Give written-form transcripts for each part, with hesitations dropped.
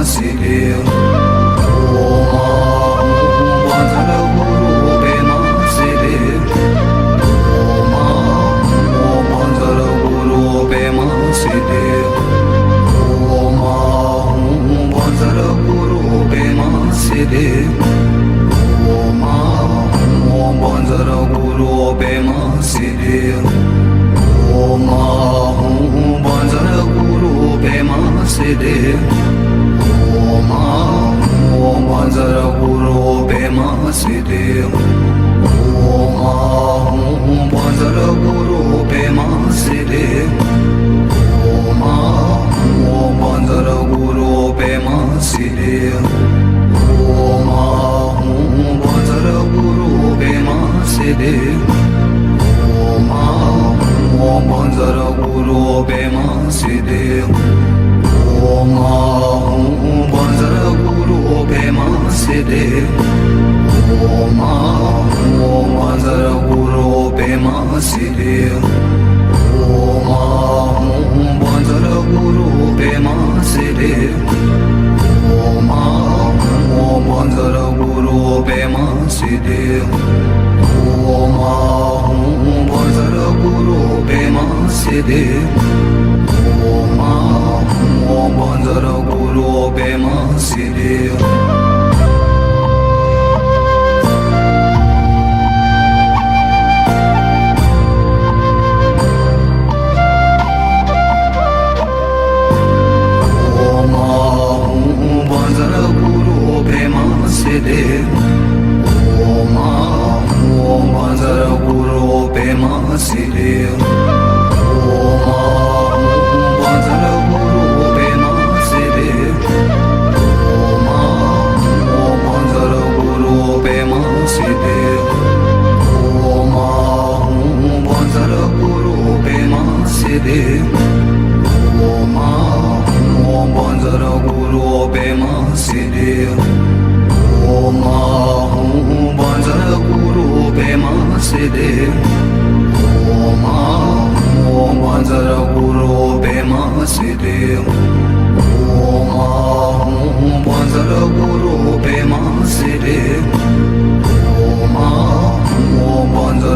Siddhi Om Banjara Guru Pema Siddhi Om Banjara Guru Pema Siddhi Om Banjara Guru Pema Siddhi Om Banjara Guru Pema Siddhi Om Banjara Guru Pema Siddhi Om Banjara Guru Pema Siddhi Om Banjara Guru Pema Siddhi Om Banjara Guru Pema Siddhi Om Banjara Guru Pema Siddhi Om Banjara Guru Pema Siddhi Om Banjara Guru Pema Siddhi Om Banjara Guru Pema Siddhi Om Banjara Guru Pema Siddhi Om Banjara Guru Pema Siddhi Om Banjara Guru Pema Siddhi Om Banjara Guru Pema Siddhi Siddhi Om Banjara Guru Pema Siddhi Om Banjara Guru Pema Siddhi Om Banjara Guru Pema Siddhi Om Banjara Guru Pema Siddhi Om Banjara Guru Pema Siddhi Om Banjara Guru Pema Siddhi Om Banjara Guru Pema Siddhi Om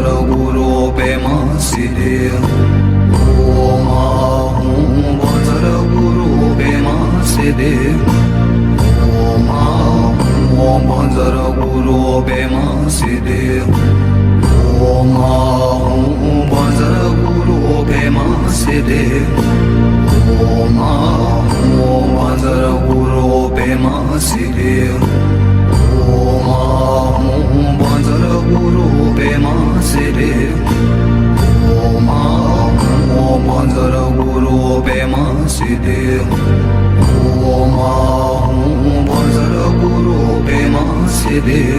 Banjara Guru Pema Siddhi Om Banjara Guru Pema Siddhi Om Banjara Guru Pema Siddhi Om Banjara Guru Pema Siddhi Om Banjara Guru Pema Siddhi Om Banjara Guru Pema Siddhi Om Banjara Guru Pema Siddhi Om Banjara Guru Pema Siddhi Om Banjara Guru Pema Siddhi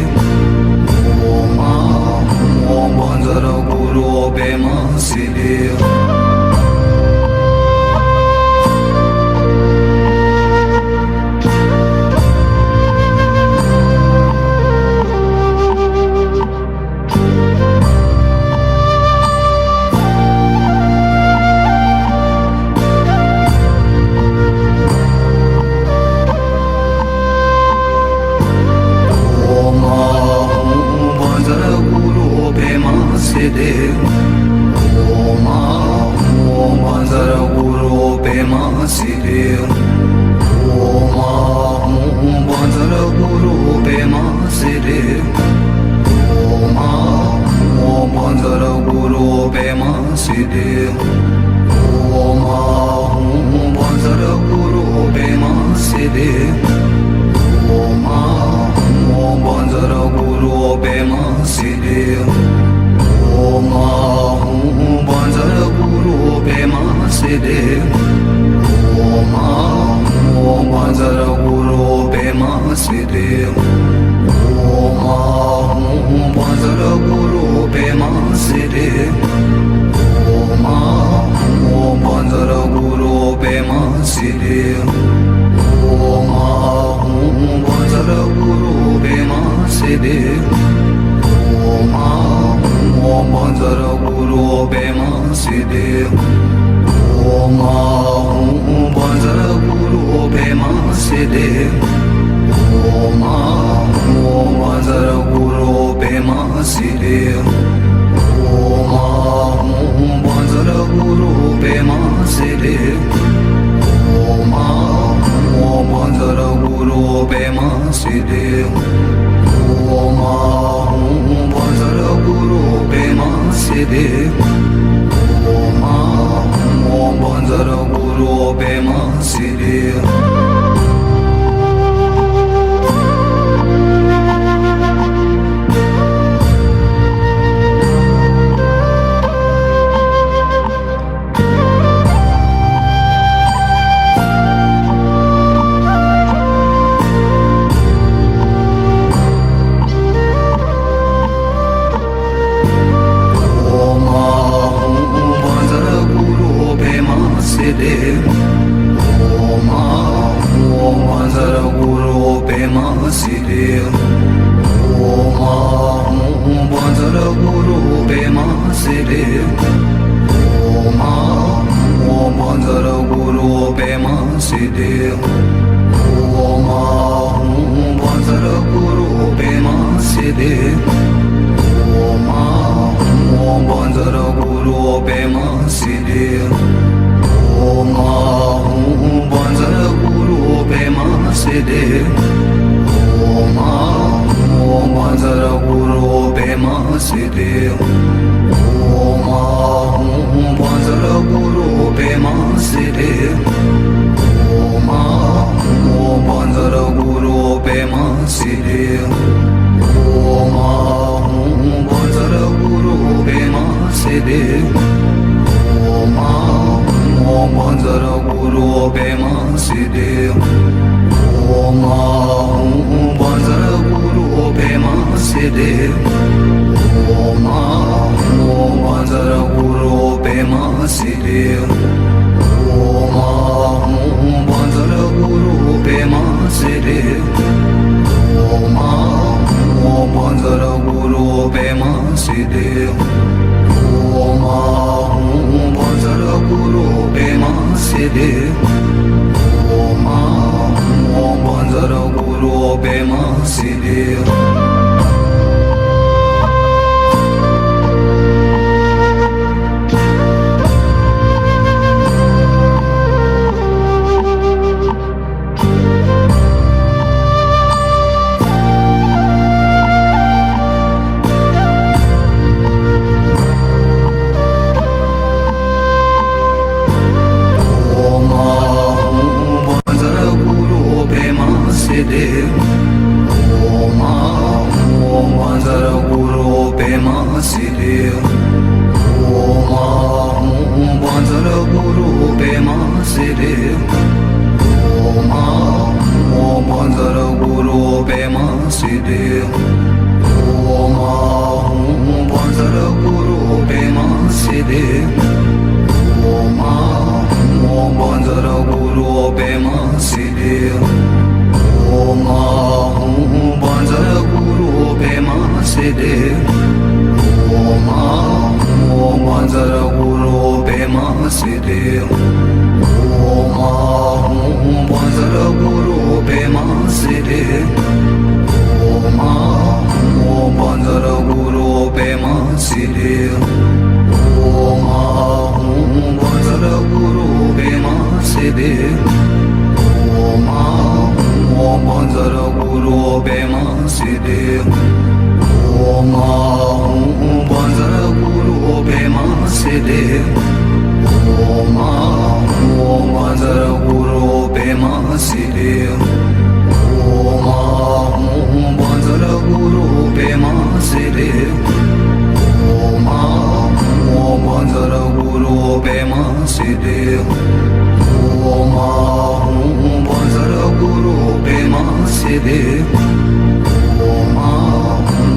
Om Banjara Guru Pema Siddhi Siddhi Om Banjara Guru Pema Siddhi Om Banjara Guru Pema Siddhi Om Banjara Guru Pema Siddhi Om Banjara Guru Pema Siddhi Om Banjara Guru Pema Siddhi Om Banjara Guru Pema Siddhi Om Banjara Guru Pema Siddhi Om Banjara Guru Pema Siddhi Om Banjara Guru Pema Siddhi Om Banjara Guru Pema Siddhi Om Banjara Guru Pema Siddhi Om Banjara Guru Pema Siddhi Siddhi Om Vajra Guru Pema Siddhi Om Vajra Guru Pema Siddhi Om Vajra Guru Pema Siddhi Om Vajra Guru Pema Siddhi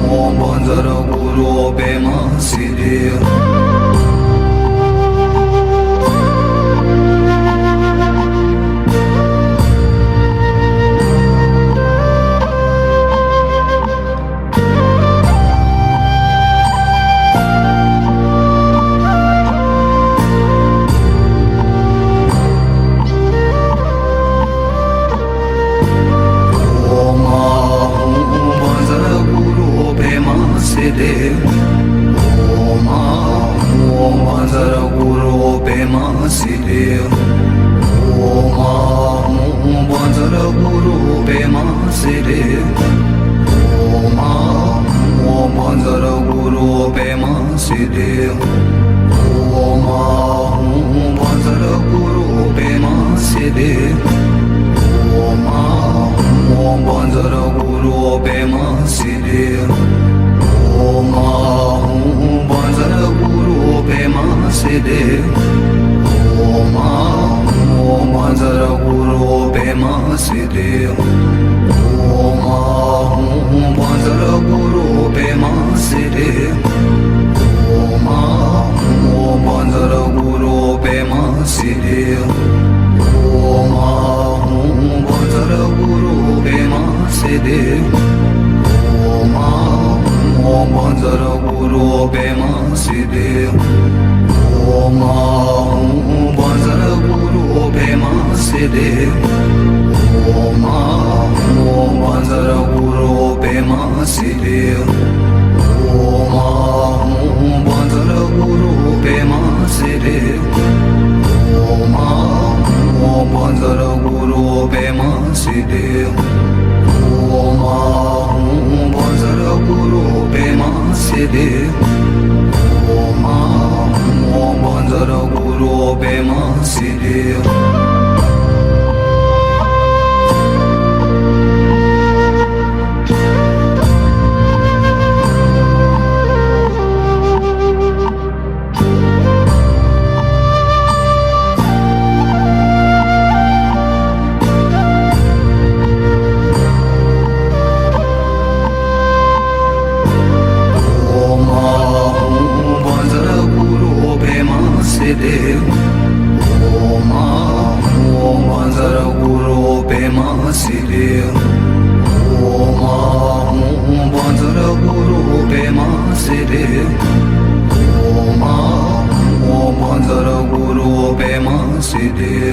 Om Vajra Guru Pema Siddhi Siddhi Om Bhanjara Guru Pema Siddhi Om Bhanjara Guru Pema Siddhi Om Bhanjara Guru Pema Siddhi Om Bhanjara Guru Pema Siddhi Om Bhanjara Guru Pema Siddhi Om Bhanjara Guru Pema Siddhi Om Bhanjara Guru Pema Siddhi Om Bhanjara Guru Pema Siddhi Om Bhanjara Guru Pema Siddhi Om Bhanjara Guru Pema Siddhi Om Bhanjara Guru Pema Siddhi Om Bhanjara Guru Pema Siddhi Om Bhanjara Guru Pema Siddhi Om Bhanjara Guru Pema Siddhi Om Bhanjara Guru Pema Siddhi Om Bhanjara Guru Pema Siddhi Om Bhanjara Guru Pema Siddhi Siddhi Om Bhanjara Guru Pema Siddhi Om Bhanjara Guru Pema Siddhi Om Bhanjara Guru Pema Siddhi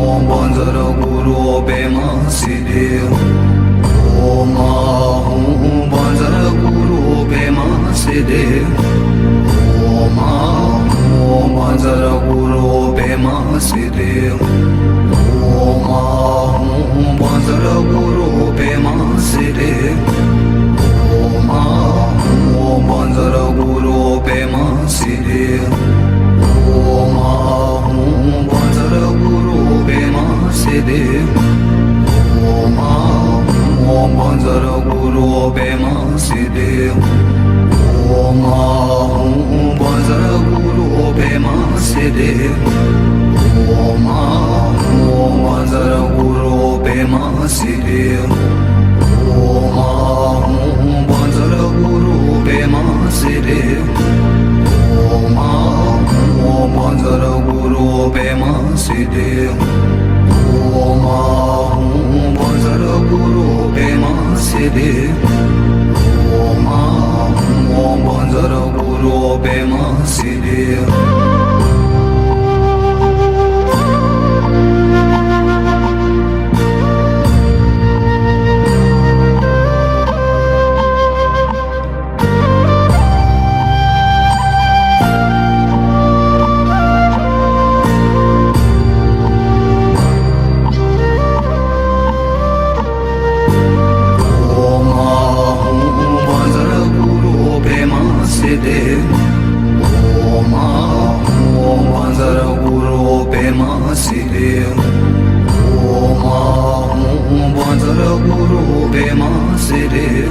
Om Bhanjara Guru Pema Siddhi Om Bhanjara Guru Pema Siddhi Om Bhanjara Guru Pema Siddhi Om Bhanjara Guru Pema Siddhi Om Bhanjara Guru Pema Siddhi Om Bhanjara Guru Pema Siddhi Om Bhanjara Guru Pema Siddhi Om Bhanjara Guru Pema Siddhi Om Bhanjara Guru Pema Siddhi Om Bhanjara Guru Pema Siddhi Om Bhanjara Guru Pema Siddhi Om Bhanjara Guru Pema Siddhi Om Bhanjara Guru Pema Siddhi Om Bhanjara Guru Pema Siddhi Siddhi Om Bhanjara Guru Pema Siddhi Om Bhanjara Guru Pema Siddhi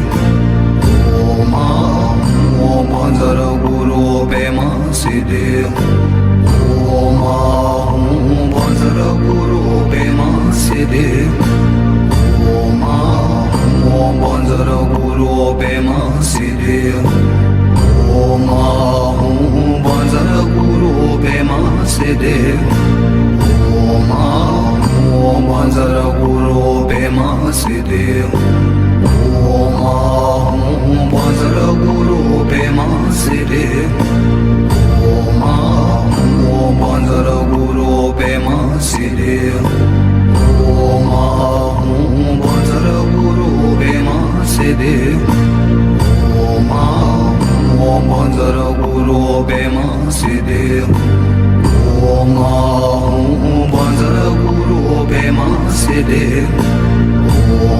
Om Bhanjara Guru Pema Siddhi Om Bhanjara Guru Pema Siddhi Om Bhanjara Guru Pema Siddhi Om Bhanjara Guru Pema Siddhi Om Bhanjara Guru Pema Siddhi Om Bhanjara Guru Pema Siddhi Om Bhanjara Guru Pema Siddhi Siddhi Om Ahum Banzara Guru Pema Siddhi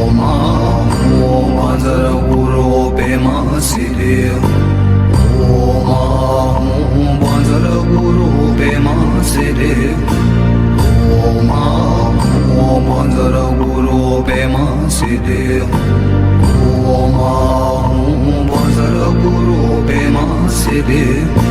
Om Ahum Banzara Guru Pema Siddhi Om Ahum Banzara Guru Pema Siddhi Om Ahum Banzara Guru Pema Siddhi Om Ahum Banzara Guru Pema Siddhi